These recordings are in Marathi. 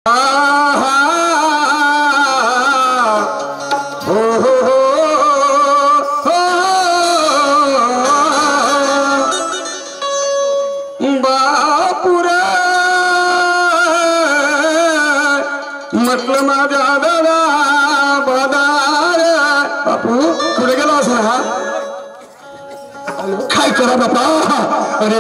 म्हटलं माझ्या दादा बदार बापू पुढे गेला असं हा काय करा बापा अरे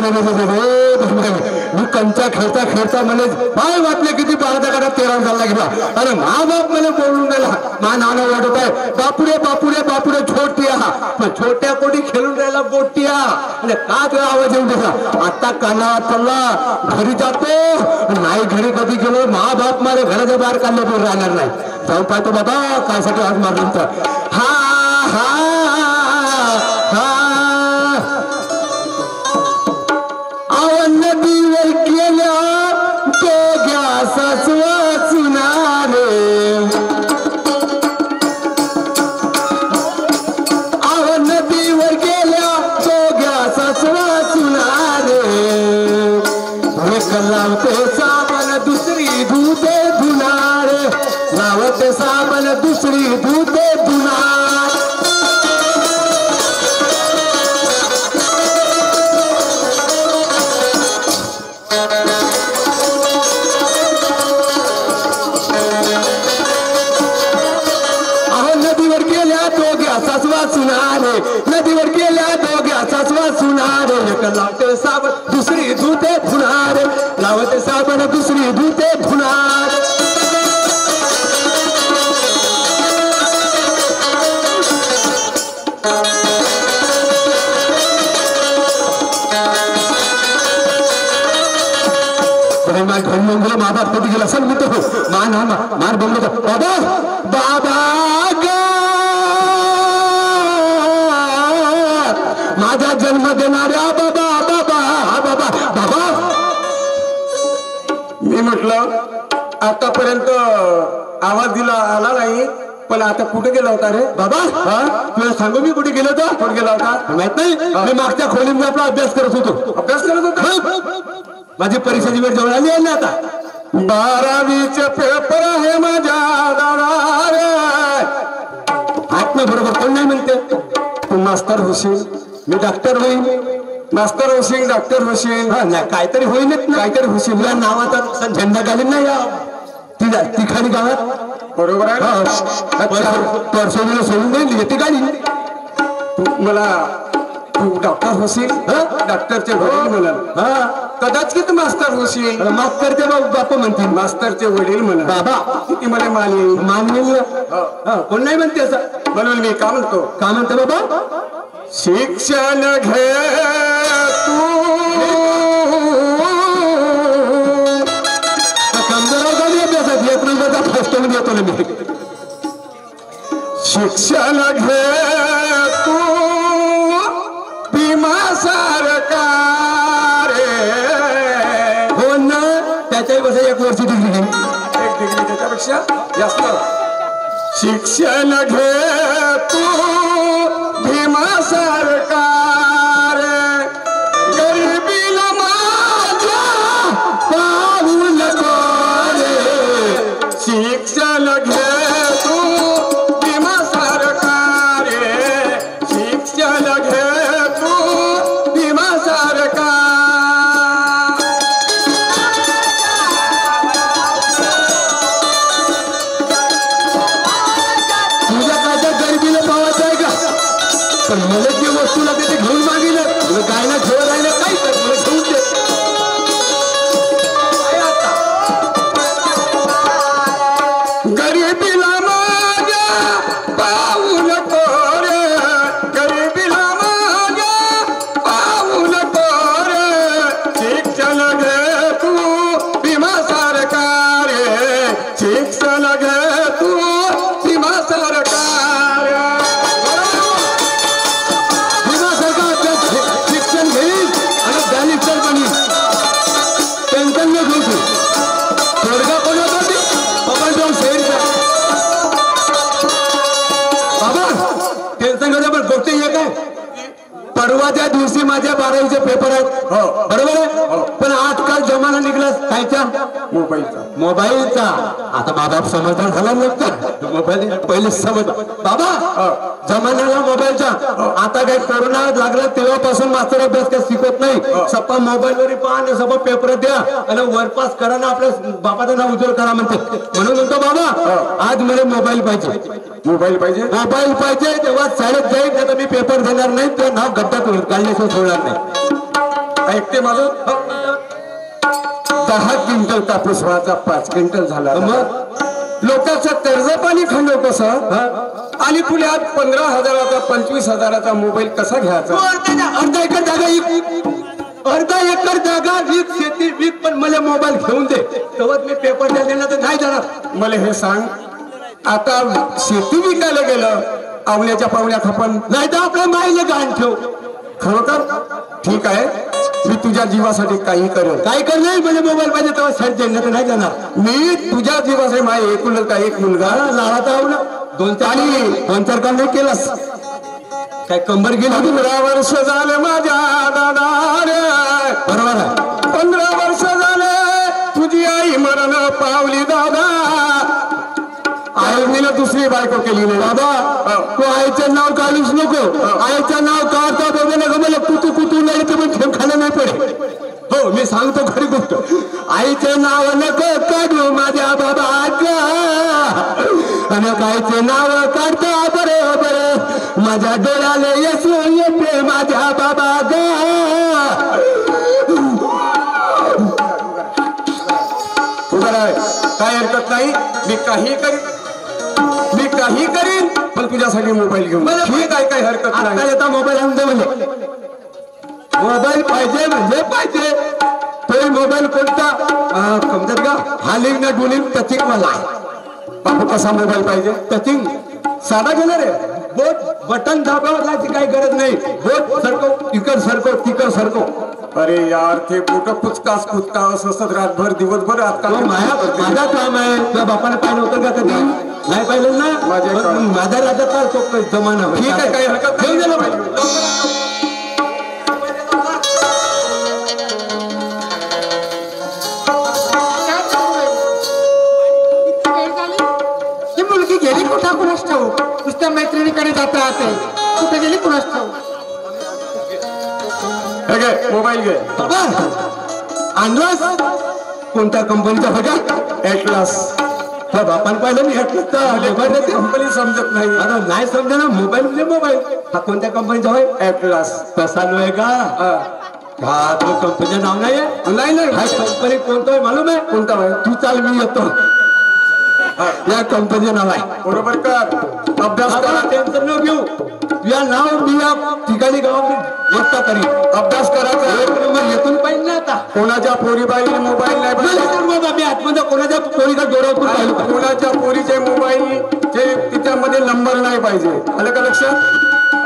मी कंचा खेळता खेळता म्हणे काय वाटले किती बाळाचा काढा 13 झाला गेला अरे मा बाप मला बोलून गेला मा नाना वाटत आहे बापुरे बापुरे बापुरे छोटिया पण छोट्या कोणी खेळून राहिला गोटिया म्हणजे का तुला आवाज येऊन गेला आता काना चालला घरी जातो नाही घरी कधी गेलो मा बाप मला घराच्या बाहेर काढलं पण राहणार नाही जाऊ पाहतो बाबा कायसाठी आज मारलं तर हा हा हा नदीवर केल्या तो गॅस वाचणारे नदीवर गेल्या तो गॅस वाचणारे लावते साबण दुसरी धुते धुणारे लावते साबण दुसरी धुते धुणार नदीवर गेल्या दोघ्याचाच वाचणारे एक लावते साबण दुसरी धुते धुणारे लावते साबण दुसरी धुते धुणार माझा कधी गेला असेल मी तो मार बोललो बाबा बाबा माझा जन्म देणाऱ्या बाबा बाबा बाबा बाबा मी म्हटलं आतापर्यंत आवाज दिला आला नाही पण आता कुठे गेला होता रे बाबा तुला सांगू मी कुठे गेलो होता कुठे गेला होता माहित नाही मी मागच्या खोलीत मी आपला अभ्यास करत होतो माझी परीक्षेची वेळ जवळ आली आहे ना आता 12वीचे पेपर आहे माझ्या दादा आत्मा बरोबर कोण नाही म्हणते तू मास्तर होशील मी डॉक्टर होईन मास्तर होशील डॉक्टर होशील नाही काहीतरी होईनच ना काहीतरी होशील या नावाचा झेंडा घालीन ना या तिखाणी गावात बरोबर आहे परसोनीला सोडून देईल येते गाडी मला तू डॉक्टर होशील डॉक्टरचे वडील म्हणा कदाचित मास्तर होशील मास्तरचे बाप म्हणतील मास्तरचे वडील म्हणा बाबा किती मला मानवी कोण नाही म्हणते असं म्हणून मी का म्हणतो बाबा शिक्षण घे तू अभ्यासात 1 नंबरचा फर्स्ट मध्ये येतो ना मी शिक्षण घे तू भीमा सरकार हो ना त्याच्याही बसा 1 वर्ष डिग्री घेईन 1 डिग्री त्याच्यापेक्षा जास्त शिक्षण घे तू भीमा सरकार गरिबीला माझ्या पाहू नको रे शिक्षण घे तू भीमा सरकार शिक्षण घे तू भीमा सरकार तुझ्या काय गरिबीला पावायचं आहे का पण मला जे वस्तू लागते ते घेऊन मागितलं तुला गायला ठेवत राहिलं काय तर मला घेऊन दे गरिबीला माझ्या पाहू नको रे गरिबीला माझ्या पाहू नको रे शिक्षण घे तू भीमा सरकार शिक्षण घे तू भीमा सरकार परवाच्या दिवशी माझ्या 12वीचे पेपर आहेत बरोबर आहे पण आजकाल जमाना निघाला कायचा मोबाईलचा आता बाबा समजदार झाला नव्हता मोबाईल पहिले समज बाबा जमान्याला मोबाईलचा आता काही कोरोना लागला तेव्हापासून मास्तर अभ्यास काही शिकवत नाही सप्पा मोबाईलवर पाहा सप्पा पेपर द्या आणि वरपास करा ना आपल्या बापाचं नाव उज्ज्वल करा म्हणते म्हणून म्हणतो बाबा आज मला मोबाईल पाहिजे तेव्हा शाळेत जाईल नाही तर मी पेपर देणार नाही तेव्हा नाव गड्ड्यात घालण्याशिवाय सोडणार नाही ऐकते माझं 10 क्विंटल कापूस व्हायचा 5 क्विंटल झाला मग लोकांचं कर्ज पाणी खाल्लं कसं आणि पुढे आज 15,000चा 25,000चा मोबाईल कसा घ्यायचा अर्धा एकर जागा वीक शेती वीक पण मला मोबाईल घेऊन दे तेव्हा मी पेपर देणार तर नाही जाणार मला हे सांग आता शेती विकायला गेलं आवण्याच्या पावल्या खपन नाही तर आपल्या माईला गाण ठेव खरोखर ठीक आहे मी तुझ्या जीवासाठी काही करेल काय करणार म्हणजे मोबाईल पाहिजे तेव्हा साईड देण्यात नाही जाणार मी तुझ्या जीवासाठी माय एकूणच काय एक मुलगा लावाचा आवडला 2-4 काम नाही केलास काय कंबर गेली 15 वर्ष झाले माझ्या दादा बरोबर आहे 15 वर्ष झाले तुझी आई मरण पावली दादा आईने दुसरी बायको केली नाही बाबा तू आईचं नाव काढूच नको आईचं नाव काढता बघू नका मला कुतू नाही तर पण ठेव खायला नाही पडे हो मी सांगतो खरी गोष्ट आईचं नाव नको काढू माझ्या बाबा आणि आईचे नाव काढता बरोबर माझ्या डोळ्याला येसू येते माझ्या बाबा काय हरकत नाही मी काही करीन पण तुझ्यासाठी मोबाईल घेऊन ठीक आहे काही हरकत नाही येता मोबाईल आणून दे म्हणजे मोबाईल पाहिजे म्हणजे पाहिजे तो मोबाईल कोणता समजत का हालिंग ना डुलिंग टचिंग वाला बापू कसा मोबाईल पाहिजे टचिंग साधा घेणार आहे बोट बटन दाबायला काही गरज नाही बोट सरको तिकड सरको अरे यार ते बोट कुचका असत रातभर दिवसभर आजकाल माझा काम आहे तुझ्या बापाने पाहिलं होतं का कधी नाही पाहिलं ना माझा राजा तो जमाना ठीक आहे काही हरकत नाही गेली कुठं कुणास ठाऊक नुसत्या मैत्रिणीकडे जाता येते कुठे गेली कुणास ठाऊक मोबाईल घे आणलास कोणत्या कंपनीचा बघा एटलास त्या बापान पाहिलं मी एटलास कंपनी समजत नाही अरे नाही समजा ना मोबाईल म्हणजे मोबाईल हा कोणत्या कंपनीचा होय एटलास तसा नव्हे का हा तो कंपनीचं नाव नाही हा कंपनी कोणतं आहे मालूम आहे कोणता आहे तू चाल मी येतो या कंपनीचं नाव आहे बरोबर का अभ्यास करा टेन्शन न घेऊ या नाव मी या ठिकाणी गावात व्यक्त करी अभ्यास करायचा एक नंबर येथून पाहिजे ना आता कोणाच्या पोरीबाई मोबाईल नाही पाहिजे मी आतमध्ये कोणाच्या पोरीचा डोळ्यातून पाहिलं कोणाच्या पोरीचे मोबाईल जे तिच्यामध्ये नंबर नाही पाहिजे आलं का लक्षात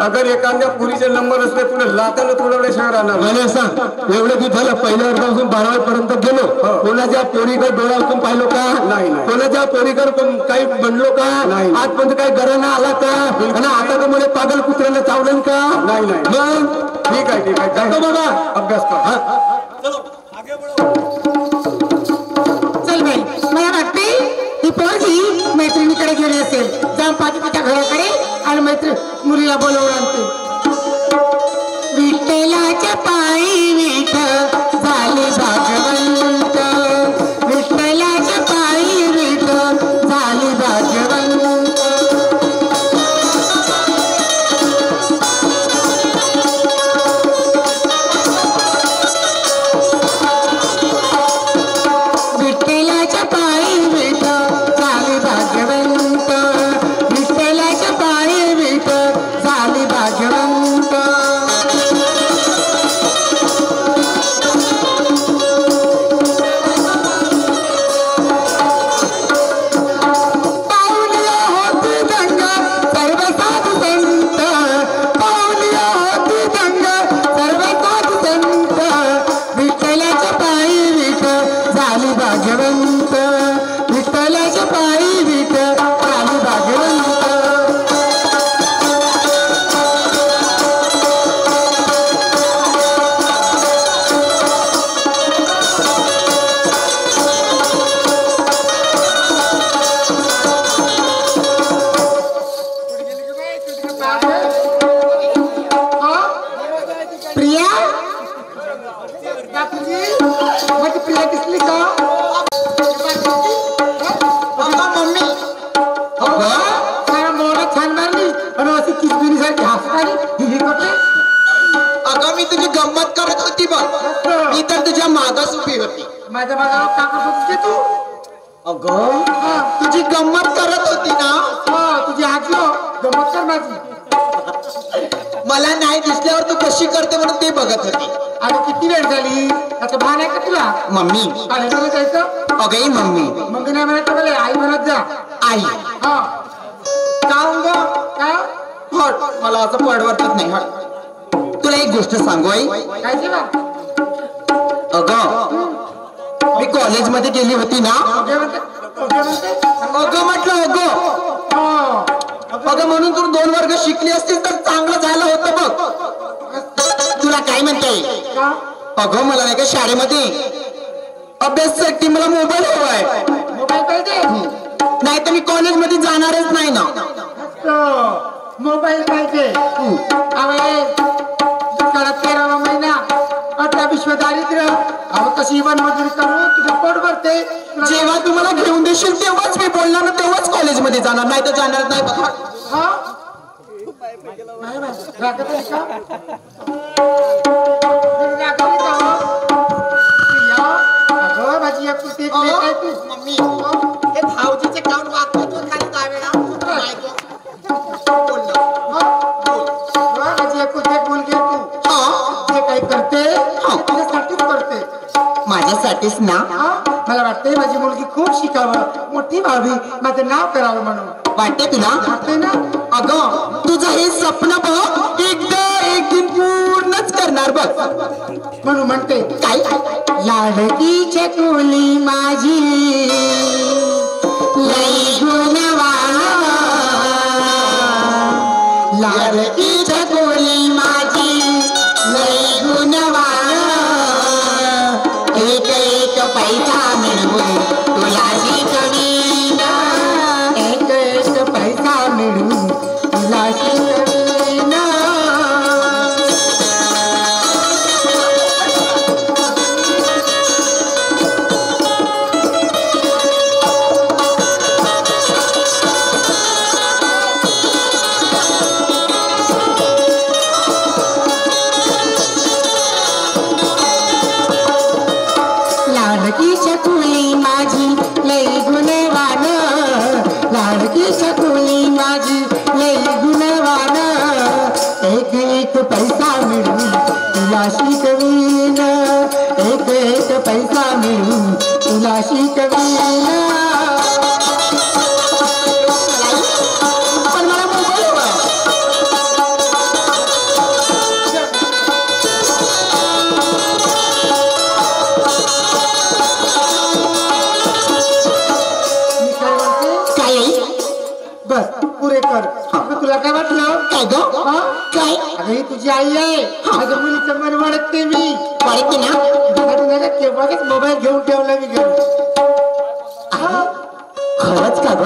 अगर एखाद्या पुरीचे नंबर असले तुला लाताला तुडवले शहर आणणार मला सांग एवढं की झालं पहिल्या वर्गापासून 12वी पर्यंत गेलो कोणाच्या पोरीकडे डोळ्यातून पाहिलो का नाही कोणाच्या पोरीकडे काही बनलो का नाही आजपर्यंत काही गराना आला का आणि आता तर मला पागल कुत्र्याला चावलं का नाही मग ठीक आहे जातो बाबा अभ्यास कर चल बाई मला वाटते ही पोरगी मैत्रिणीकडे गेली असेल जाऊन पाठी तिच्या घराकडे आणि मुलीला बोलवून आणते विठ्ठलाच्या पायी विठ्ठल झाले भागवंत विठ्ठलाच्या पायी विठ्ठल झाले भागवंत विठ्ठलाच्या पायी विठ्ठल झाले भागवंत विठ्ठलाच्या पायी विठ्ठल झाले भागवंत तू अगं हा, तुझी गंमत करत होती ना. हा, तुझी आजी हो, गमत कर माझी. मला नाही दिसल्यावर तू कशी करते म्हणून ते बघत होती. अरे किती वेळ झाली आता भान आहे का तुला? मम्मी कॉलेजला जायचं अगं मम्मी मग नाही म्हणायचं मला आई म्हणत जा. आई हा काऊन ग का हट मला असं पडवतच नाही. हट तुला एक गोष्ट सांगू आई. काय ते बा अगं मी कॉलेज मध्ये गेली होती ना. ओके म्हणते ओके म्हणते अगं म्हटलं अगं हो अगं म्हणून तू 2 वर्ग शिकली असतील तर चांगलं झालं होतं बघ. तुला काय म्हणते का अगं मला नाही का शाळेमध्ये अभ्यासासाठी मला मोबाईल हवाय. मोबाईल पाहिजे नाही तर मी कॉलेज मध्ये जाणारच नाही ना. मोबाईल पाहिजे दुष्काळात 13वा महिना 18 विश्व दारिद्र्य अहो कशी वन मजुरी करू तुझं पोट भरते. जेव्हा तू मला घेऊन देशील तेव्हाच मी बोलणार ना तेव्हाच कॉलेज मध्ये जाणार नाही तर जाणार नाही बघ. हा नाही बाई, रागत आहे का? रागत आहे का हो? प्रिया, अगं माझी एक कुठे एक लेक आहे तू. मम्मी हे भाऊजीचे काउंट वागतो तू खाली जावेळा नाही गं. बोल ना. अगं, माझी एक कुठे एक मुलगी आहे तू. हा जे काही करते तुझ्यासाठीच करते. माझ्यासाठीच ना. हा मला वाटतंय माझी मुलगी खूप शिकावं मोठी व्हावी माझं नाव करावं म्हणून वाटते तुला. वाटतंय ना. अगं तुझं हे स्वप्न बघ एकदा एक दिन पूर्णच करणार बघ. म्हणून म्हणते काय लाडकी चकुली माझी लई गुणवान लाडकी चकोली माझी लई गुणवान एक एक पैसा मिळवून तुला शिकवीन. एक एक पैसा मिळून तुला शिकवीन. लाडकी चकुली माझी लई गुणवान लाडकी चकुली माझी लई गुणवान एक एक पैसा मिळून तुला शिकवीन. एक एक पैसा मिळून तुला शिकवीन. पण मला मोबाईल हवा. मी काय म्हणते काय बस पुरे कर. अगं, तुला काय वाटलं काय ग हा? काय अगं ही तुझी आई आहे माझ्या मुलीचं मन वाढते मी वाटते ना. तुझ्यासाठी नाही का केव्हाच मोबाईल घेऊन ठेवला मी घरी. खरंच का ग.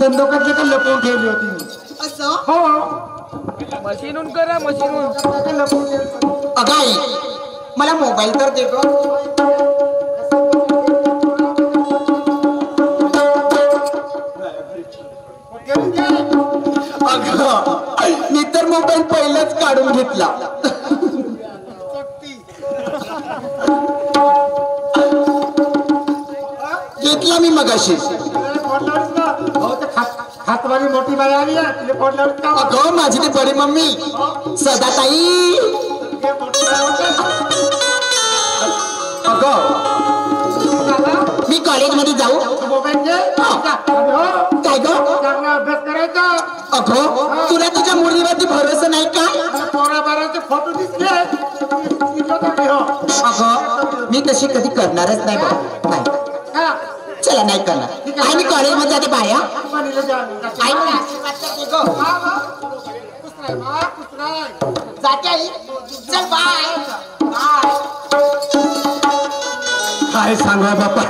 संदोकातले का लपवून ठेवली होती मी. असं हो मशीनून करा मशीनून. संदोकातले लपवून ठेवली होती. अगं आई मला मोबाईल तर दे ग. अगं मी तर मोबाईल पहिलाच काढून घेतला. घेतला मी मगाशी. हातवाली मोठी बाई आली आहे तिला फोन लावत का अगं माझी ती बडी मम्मी सदाताई. अगं मी कॉलेज मध्ये जाऊ. मोबाईल घे काय ग चांगला अभ्यास करायचा. अगं तुला तुझ्या मुलीवरती भरोसा नाही का. पोरा बाराचे फोटो दिसले अगं मी तशी कधी करणारच नाही बघ. नाही चला नाही करणार. आई मी कॉलेज मध्ये जाते बाया. आई मला आशीर्वाद करते गं. जाते आई. चल बाय बाय. काय सांगा बापा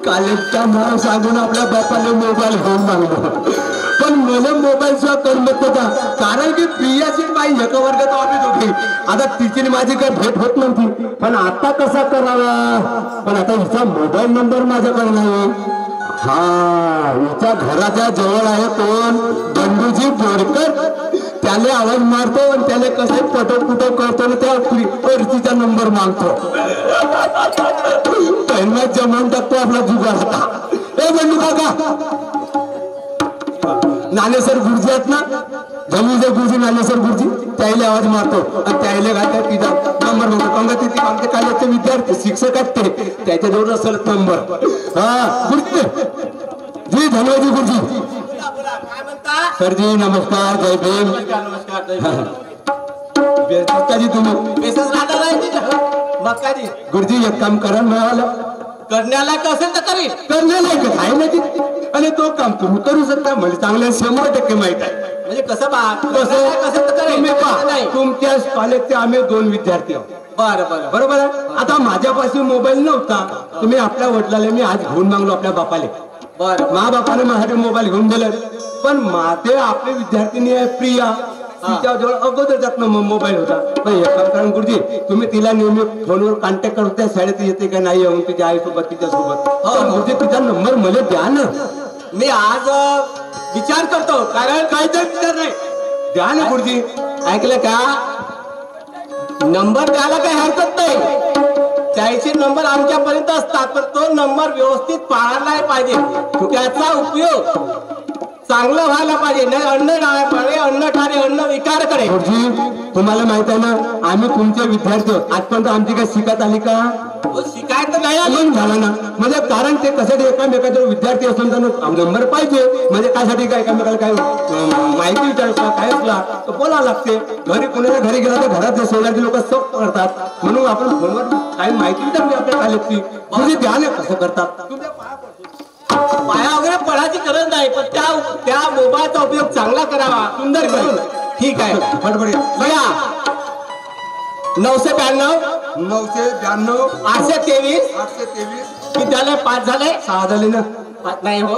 कॉलेजचा नाव सांगून आपल्या बापाने मोबाईल घेऊन मागला. पण मला मोबाईलचा करमत होता कारण की प्रियाची बाई एका वर्गात आम्ही दोघी. आता तिची आणि माझी काही भेट होत नव्हती. पण आता कसा करावा. पण आता हिचा मोबाईल नंबर माझ्याकडे नाही. हा हिच्या घराच्या जवळ आहे कोण बंडूजी बोरकर. त्याला आवाज मारतो आणि त्याला कसं पटो कुठं करतो ना त्या अर्चीचा नंबर मागतो. त्यांना जमवून टाकतो आपला जुगार. ए बंडू काका नालेसर गुरुजी आहेत ना, जमीनचे गुरुजी नालेसर गुरुजी, त्याला आवाज मारतो आणि त्याला घालतात तिचा नंबर म्हणतो. कंग तिथे आमचे कॉलेजचे विद्यार्थी शिक्षक आहेत ते, त्याच्याजवळ असेल नंबर. हा गुरुजी जी धन्यवाद गुरुजी. सरजी नमस्कार, जय भीम. नमस्कार तुम्ही गुरुजी एक काम करा मिळालं करण्याला असेल तर करील, करण्याला आहे ना ती. आणि तो काम तुम्ही करू शकता म्हणजे चांगल्या 100% माहित आहे. म्हणजे कसं बा कसं तुमच्या कॉलेजचे आम्ही 2 विद्यार्थी आहोत. बरं बरं बरोबर आहे. आता माझ्यापाशी मोबाईल नव्हता, तुम्ही आपल्या वडिलाला मी आज घेऊन मागलो आपल्या बापाले. बरं मा बापाने माझ्याकडे मोबाईल घेऊन दिले. पण माझे आपले विद्यार्थिनी आहे प्रिया, तिच्याजवळ अगोदरच्यात मोबाईल होता. पण हे काम करा गुरुजी, तुम्ही तिला नेहमी फोनवर कॉन्टॅक्ट करून त्या शाळेत येते का नाही येऊन तिच्या आईसोबत तिच्यासोबत. गुरुजी तिचा नंबर मला द्या ना. मी आज विचार करतो, कारण काहीतरी विचार नाही, द्या ना गुरुजी. ऐकलं का, नंबर द्यायला काही हरकत नाही. 40 नंबर आमच्यापर्यंत असतात, पण तो नंबर व्यवस्थित पाळायला पाहिजे. त्याचा उपयोग चांगलं व्हायला पाहिजे. नाही अन्न डाळे अन्न ठाणे अन्न विकारकडे. गुरुजी तुम्हाला माहित आहे ना, आम्ही तुमचे विद्यार्थी आहोत. आजपर्यंत आमची काही शिकत आली का? शिकायचं नाही आलं झाला ना. म्हणजे कारण ते कशासाठी एकामेकाचे विद्यार्थी असून त्यांना नंबर पाहिजे. म्हणजे कायसाठी काय एकामेकाला काय माहिती विचारता काय असला तर बोलावं लागते. घरी कुणाच्या घरी गेला तर घरात शेजारचे लोक सब करतात, म्हणून आपण फोनवर काही माहिती विचारली आपल्या कॉलेजची. म्हणजे ध्यान कसं करतात पाया वगैरे पडायची गरज नाही, पण त्या मोबाईलचा उपयोग चांगला करावा, सुंदर करून. ठीक आहे बडबड बघा, 992 992 823 823 विद्यालय 5 झाले. 6 झाले ना. 5 नाही हो,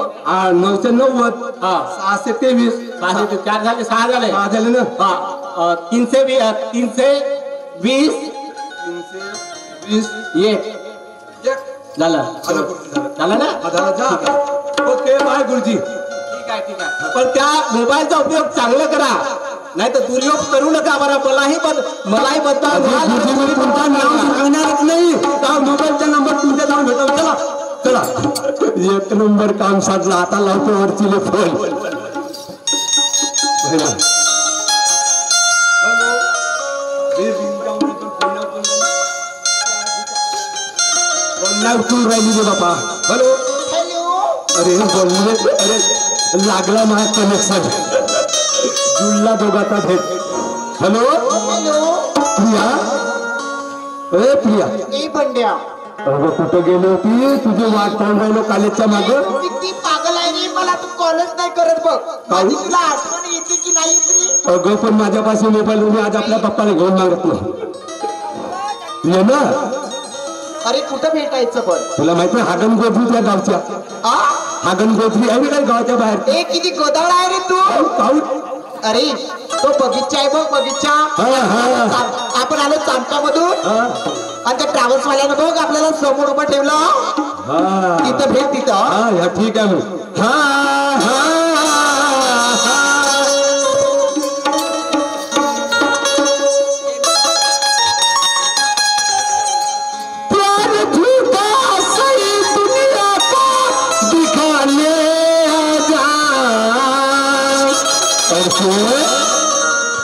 990 हा 623 4 झाले, 6 झाले. 6 झाले ना. हा 320 एक झालं झालं ना. ओके बाय गुरुजी. ठीक आहे. पण त्या मोबाईलचा उपयोग चांगला करा, नाही तर दुरुपयोग करू नका. बरं मलाही बदला गुरुजी मी तुमचा नाव सांगणारच नाही. त्या मोबाईलचा नंबर तुमच्या नाव भेटा. चला चला, 1 नंबर काम साधलं. आता लावतो वरची फोन. राहिली रे बापा. हॅलो अरे बोलले, अरे लागला माझा कनेक्शन, जुळला दोघाचा भेट. हॅलो प्रिया, ए प्रिया, अगं कुठं गेली होती? तुझी वाट पाहून राहिलो कॉलेजच्या मागं. किती पागल आहे रे, मला तू कॉलेज नाही करत बघ. माझी तुला आठवण येते की नाही येते? अगं पण माझ्यापाशी मोबाईल मी आज आपल्या पप्पाला घेऊन मागत नाही. ये ना. अरे कुठं भेटायचं पण? तुला माहिती आहे हागन गोधरी त्या गावच्या? हागन गोधरी आहे ना गावाच्या बाहेर. ए किती गोदाळ आहे रे तू. अरे तो बगीचा आहे बघ, बगीचा. आपण आलो चांपामधून आणि त्या ट्रॅव्हल्स वाल्यानं बघ आपल्याला समोर उभं ठेवलं. तिथं भेट तिथं. ठीक आहे मग. हा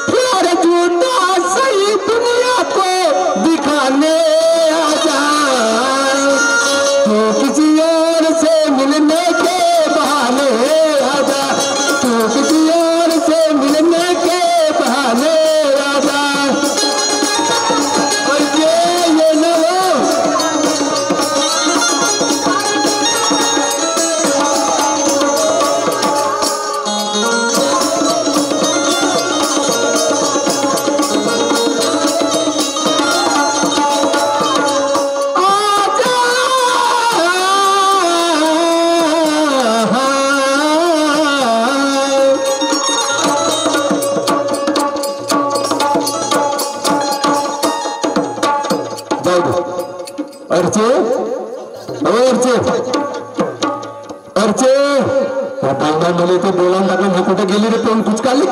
प्यार झूठा सही दुनिया को दिखाने आ जाए, तो किसी और से मिलने के बहाने आ जा, तो किसी और से मिलने के बहाने आ जा. ये न अर्चे मला ते बोलावून टाकून हे कुठे गेली रे? तोंड कुचकाली.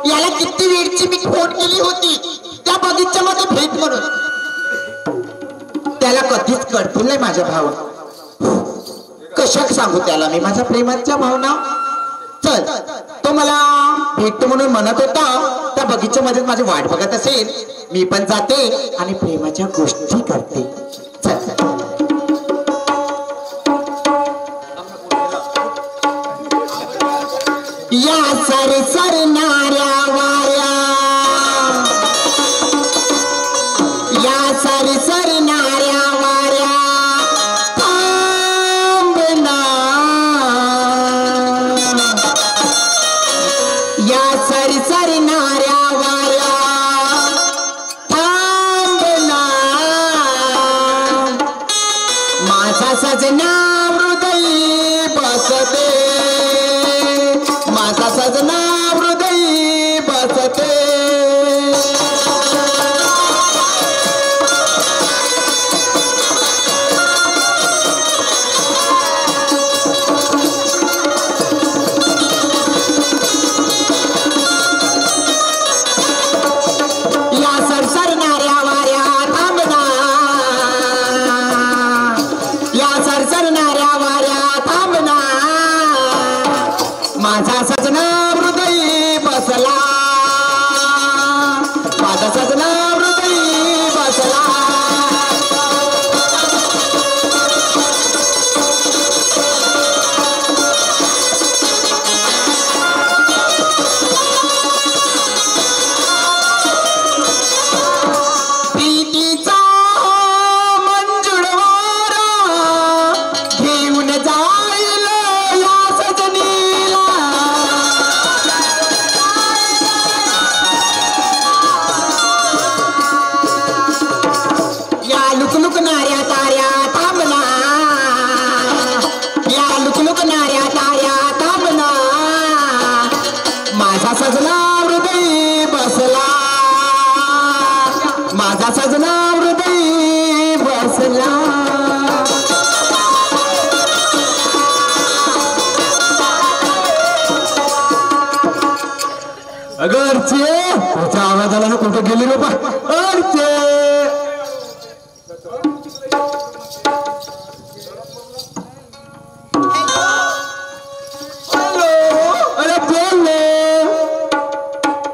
याला किती वेळची मी फोन केली होती त्या बगीच्यामध्ये भेट म्हणून. त्याला कधीच कळतील नाही माझ्या भावना. कशाक सांगू त्याला मी माझ्या प्रेमाच्या भावना. चल, तो मला भेटतो म्हणून म्हणत होता. त्या बगीच्यामध्ये माझी वाट बघत असेल. मी पण जाते आणि प्रेमाच्या गोष्टी करते. चल. या सर सरणाऱ्या वाऱ्या, या सर सरणाऱ्या वाऱ्या थांबना, या सर सरणाऱ्या वाऱ्या थांबना, माझा सजना हृदय बसते, माझा सजना हृदय बसते. या सरसरणाऱ्या वाऱ्या थांबना, या सरसरणाऱ्या वाऱ्या थांबना, माझा सजना हृदय बसला, माझा सजना हृदय बसला. प्रीतीचा मंजुळ वारा घेऊन जाईल या सजनीला, या लुकलुकणाऱ्या ताऱ्या थांबना, या लुकलुकणाऱ्या ताऱ्या थांबना, माझा सजना हृदय बसला, माझा सजना हृदय बसला. अगरचे त्याच्या आवाजाला ना कुठं गेली बाबा. अरचे अरे बोल.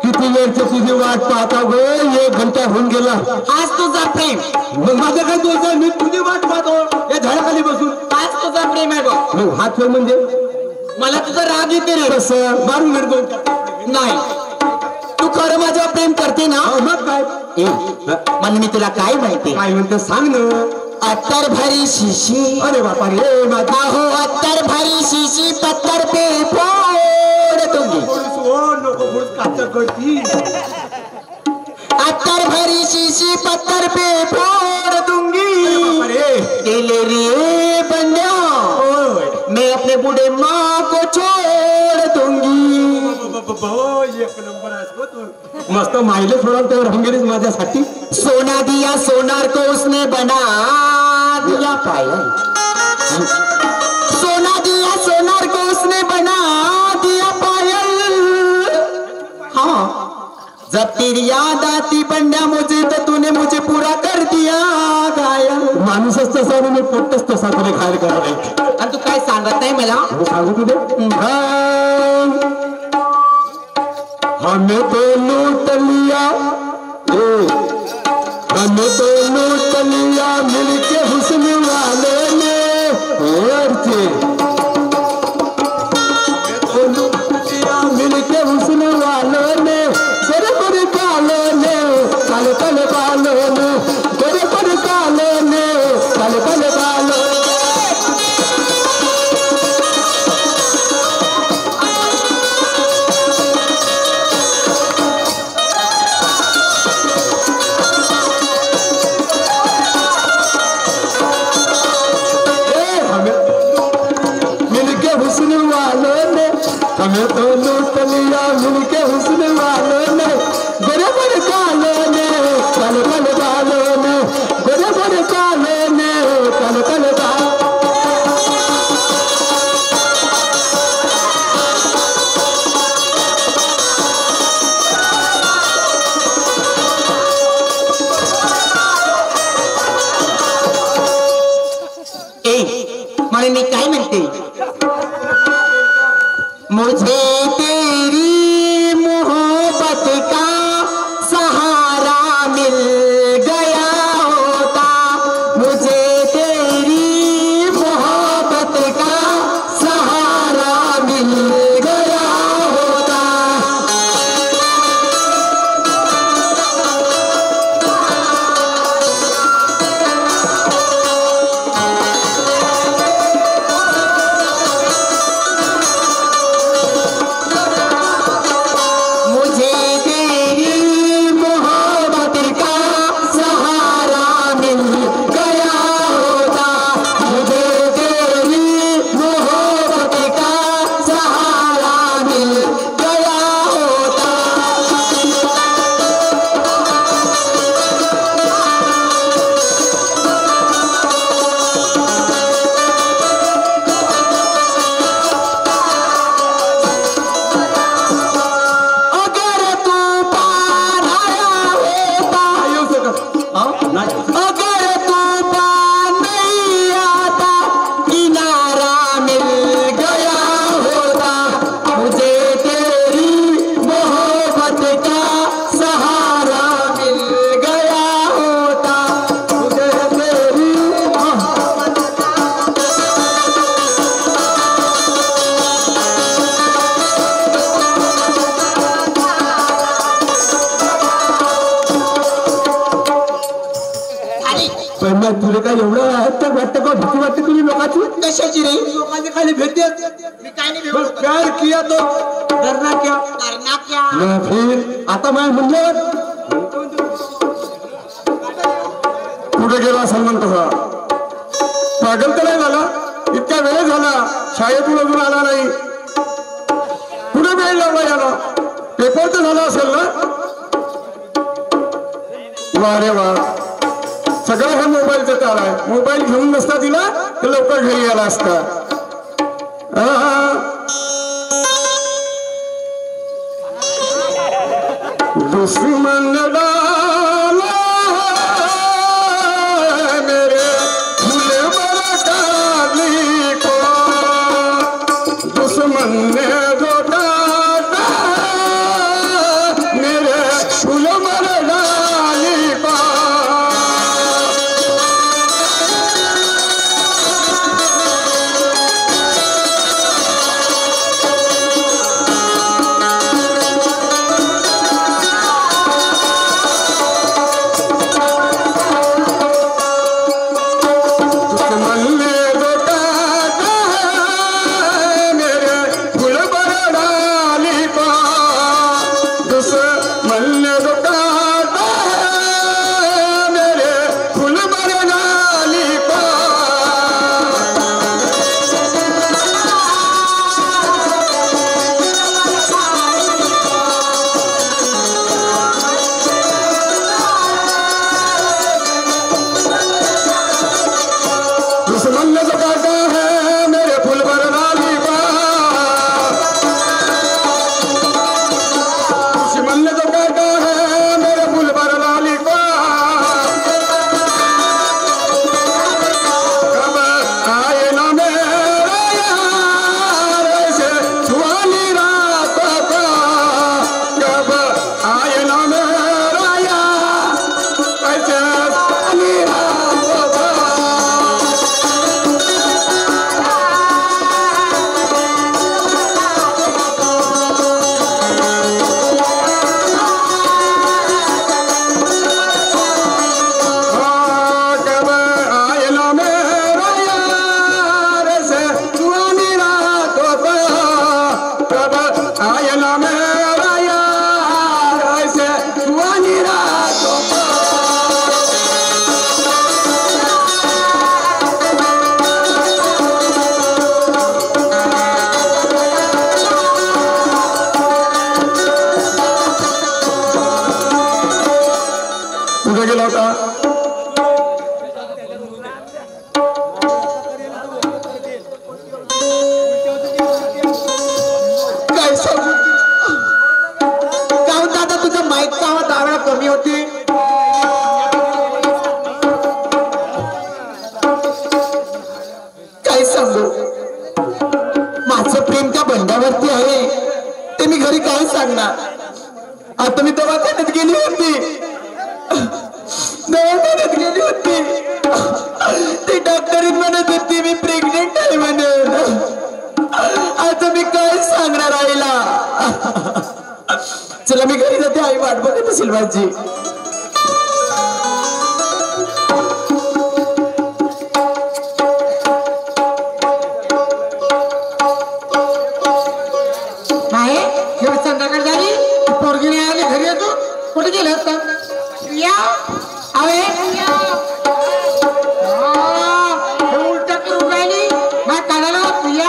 किती वेळची तुझी वाट पाहता ग. 1 घंटा होऊन गेला. आज तुझा प्रेम, मग माझं काय दोष आहे? मी तुझी वाट पाहतो या झाडाखाली बसून. आज तुझा प्रेम आहे बघ. मग हात फेर म्हणजे मला तुझा राग येते रे. कसं मारून मिळतो नाही, तू खरं माझ्यावर प्रेम करते ना. मग काय म्हणून मी तुला काय माहिती. काय म्हणते सांग ना. अत्तर भरी शिशी, अरे बापा रे माझा हो अत्तर भरी शिशी पत्थर पे फोड़ दूंगी, नको काचा करती. अत्तर भरी शीशी पत्थर पे फोड़ दूंगी. अरे केले रे बंद्या, मैं अपने बूढ़े माँ को छोड़ दूंगी. एक नंबर आहे. मस्त माहिले थोडा तेवढं हंगेरीच माझ्यासाठी. सोना दिया सोनार को उसने बना दिया पायल, सोना दिया सोनार को उसने बना दिया पायल. हाँ, जब तेरी याद आती बंड्या मुझे तो तूने मुझे पूरा कर दिया घायल. माणूसच तसा आणि मी पोटच तसा तुला घायल करायला. आणि तू काय सांगत नाही मला. सांगू तुझे हमें तो लूट लिया, हमें तो लूट लिया मिलके हुस्न वाले ने. मिलके हुस्न वालों ने बड़े बड़े कालों ने काले काले बालों ने, बड़े बड़े कालों ने काले काले बालों. हमें तो लूट लिया मिलके हुस्न वालों ने, बड़े बड़े कालों ने काले काले बालों ने, बड़े बड़े कालों ने मुझे तेरी मोहब्बत का सहारा मिल गया होता, मुझे तेरी मोहब्बत का सहारा मिल गया होता। मुझे तेरी मोहब्बत का सहारा मिल गया होता, मुझे तेरी मोहब्बत का सहारा मिल गया होता। अगर तू पार आया होता, येऊ शकत नाही अगर तू पार नहीं आता, किनारा मिल गया होता, मुझे तेरी मोहब्बत का सहारा मिल गया होता, मुझे तेरी मोहब्बत का पण मग तुला काय एवढं वाटतं का भीती वाटते तुला लोकांची कशाची रे? लोकांची खाली भेटते मी काय नाही बस प्यार किया तो डरना क्या करणार क्या? ना फिर आता माझ्या म्हणलं कुठे गेला सलमान तसा पागल तर नाही झाला इतका वेळ झाला शाळेतून अजून आला नाही कुठे वेळ लावला याला पेपर तर झाला असेल ना वा रे वा सगळा हा मोबाईलचा ताल आहे मोबाईल घेऊन नसता दिला तर लवकर घरी आला असता दुश्मन डाला मेरे फूले बरकाली को दुश्मन ने जो डाला मेरे फूल बरकाली को माझं प्रेम त्या बंडावरती आहे. सांगणार आता मी दवाखान्यात गेली होती ती डॉक्टरीत म्हणत होती मी प्रेग्नेंट आहे म्हणून आता मी काय सांगणार आईला चला मी घरी जाते आई वाट बघत असेल माझी संध्याकाळ झाली पोरगी नाही आली घरी येतो कुठे गेलं होतं प्रिया अरे उलट्या करून राहिली मग काढायला प्रिया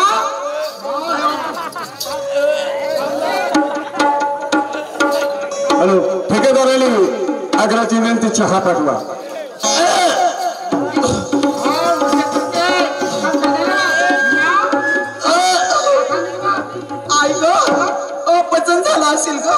हॅलो ठेकेदाराने आग्राची विनंती चहा पाठवा पचन झाला असेल का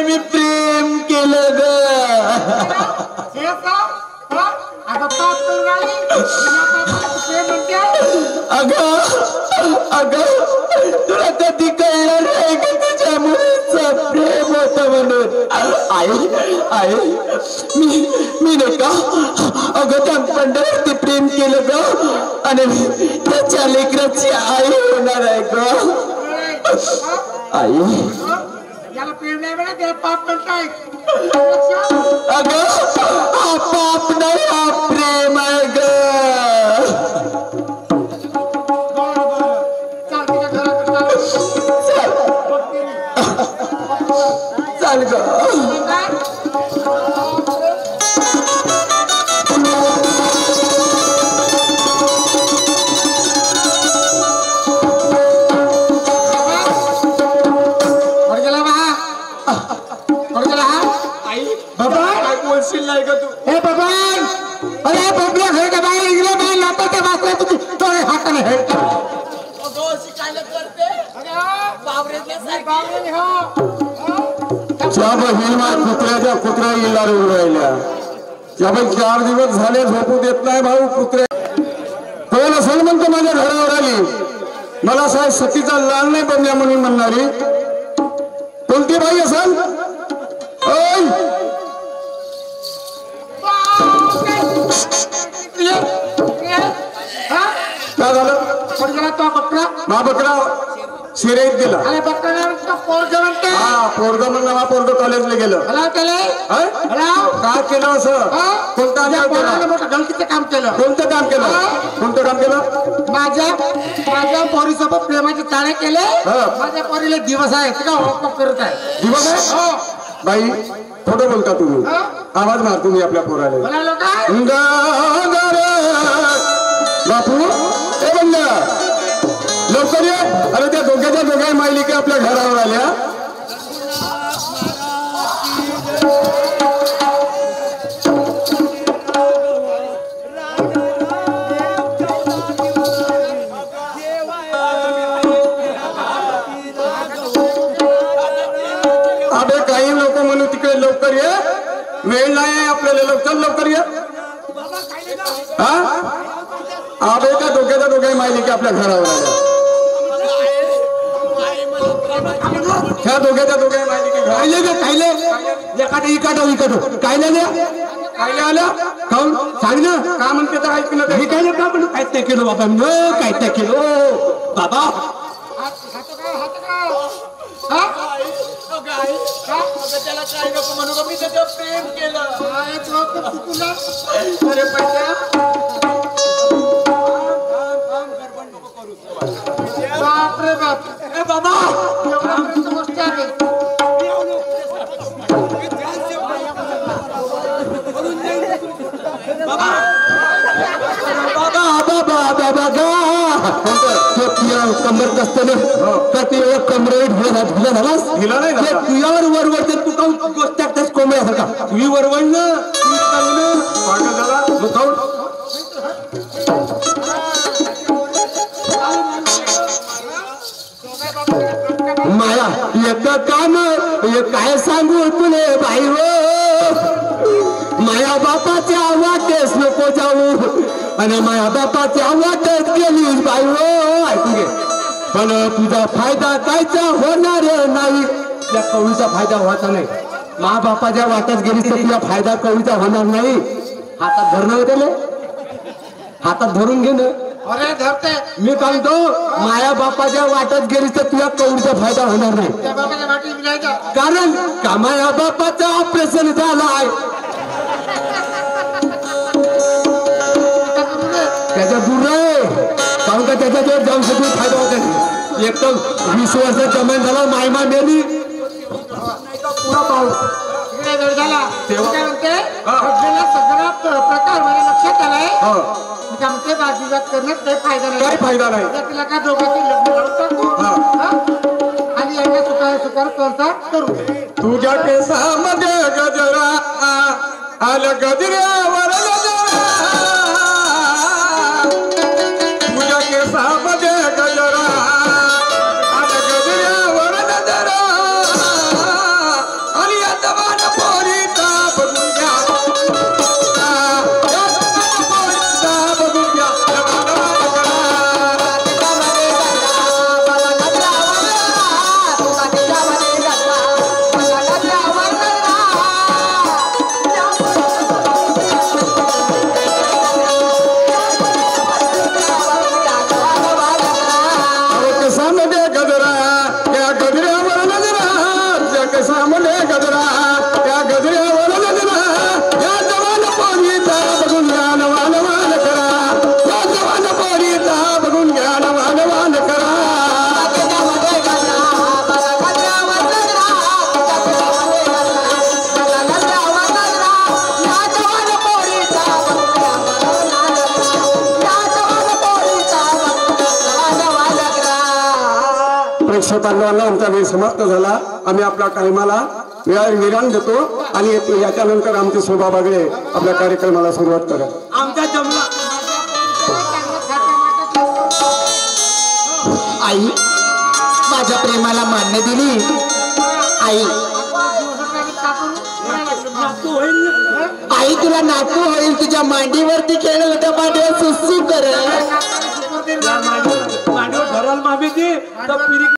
मी प्रेम केलं ग अगं तुला कधी कळलं नाही का तुझ्या मुलीचं प्रेम होतं म्हणून आई मी नाही का अगं त्या पंढरवरती प्रेम केलं ग आणि त्याच्या लेकराची आई होणार आहे ग आई याला प्रेम नाही म्हणा त्याला पाप म्हणताय अगं हा पाप नाही हा प्रेम आहे ग चाल ग नाही का तू हे भगवान अरे बबल्या घर का बाहेर इकडे बाहेर लाता त्या वासरा तुझी तो हाताने हेड कुत्र्या इला रोड राहिल्या त्यामुळे 4 दिवस झाले झोपू देत नाही भाऊ कुत्र्या कोण असेल म्हणतो माझ्या घरावर आली मला साहेब सतीचा लाल नाही बनल्या म्हणून म्हणणारी कोणती बाई असेल काय झालं तो बकरा मा बकरा शिरेत गेला अरे बकरा हा पोरग म्हणलं मा पोरग कॉलेजला गेलं काय केलं असं कोणतं गलतीचं काम केलं कोणतं काम केलं माझ्या पोरीसोबत प्रेमाचे ताळे केले माझ्या पोरीला दिवस आहे करत आहे दिवस आहे बाई थोडं बोलता तुम्ही आवाज मार तुम्ही आपल्या पोराला बापू हे बंद लवकर ये अरे त्या दोघ्या मायलिका आपल्या घरावर आल्या अबे काही लोक म्हणू तिकडे लवकर ये वेळ नाही आपल्याला लवकर ये हा अबे त्या दोघ्या मायलिका आपल्या घरावर आल्या ह्या दोघ्या मायलिका कायले आल्या खाऊन सांग ना का म्हणते तर ऐकलं मी काय का म्हणून काहीच नाही केलं बाबा काहीच नाही केलं बाबा त्याला काय नको म्हणू मी त्याच्यावर प्रेम केलं अरे बापरे बाप बाबा गोष्ट आहे बाबा होता बघा ते तुझ्या कंबर कसतं तर ते कमरेवर ढिला झालास ढिला नाही झाला. तुझ्यावर वरवडते तू काऊन गोष्ट टाकतेस कोंबड्यासारखा तुझी वरवडणं तू चांगलं पागल झाला मग काऊन माया एक काम काय सांगू तुले बाई हो माया बापाच्या वाटेस नको जाऊ आणि माया बापाच्या वाटेत गेलीस बाई हो ऐकू घे पण तुझा फायदा कायचा होणार नाही त्या कवळीचा फायदा व्हायचा नाही मा बापाच्या वाटेत गेलीस तर तुझा फायदा कवळीचा होणार नाही हातात धरणं होते ना हातात धरून घेणं अरे धरते मी सांगतो माया बापाच्या वाटत गेलीस तर तुझ्या कवडीचा फायदा होणार नाही त्या बाबाच्या वाटेत जायचं कारण का माया बापाचं ऑपरेशन झालं आहे त्याच्या दूर आहे कारण का त्याच्याजवळ जाऊन सगळी फायदा होता नाही एक तर 20 वर्ष जमीन झाला मायमा मेली पुरा पाऊस इकडे वेळ झाला तेव्हा- काय म्हणते घडलेला सगळा प्रकार माझ्या लक्षात आलाय हा. मी काय म्हणते वादविवाद करण्यात काही फायदा नाही काही फायदा नाही तर तिला काय दोघांची लग्न लावून टाकू हा. हा? आणि यांना सुखार संसार करू तुझ्या केसामध्ये गजरा आलं गजऱ्यावर गजरा तुझ्या केसामध्ये गजरा आलं गजऱ्यावर गजरा आणि या जवान पोरीचा बघून घ्या या जवान पोरीचा बघून घ्या जवान केसामध्ये गजरा त्या गजऱ्यावर गजरा त्या केसामध्ये गजरा त्या गजऱ्यावर गजरा या जवान पोरीचा बघून घ्या नवान वान करा या जवान पोरीचा बघून घ्या नवान वान करा प्रेक्षक बांधवांना आमचा वेळ समाप्त झाला आम्ही आपल्या टायमाला विराम देतो आणि याच्यानंतर आमचे शोभा बागडे आपल्या कार्यक्रमाला सुरुवात करत आमच्या जमला आई माझ्या प्रेमाला मान्य दिली आई आई तुला नातू होईल तुझ्या मांडीवरती खेळलं त्या मांडीवर सुसू कर मांडीवर धराल मामी ती तर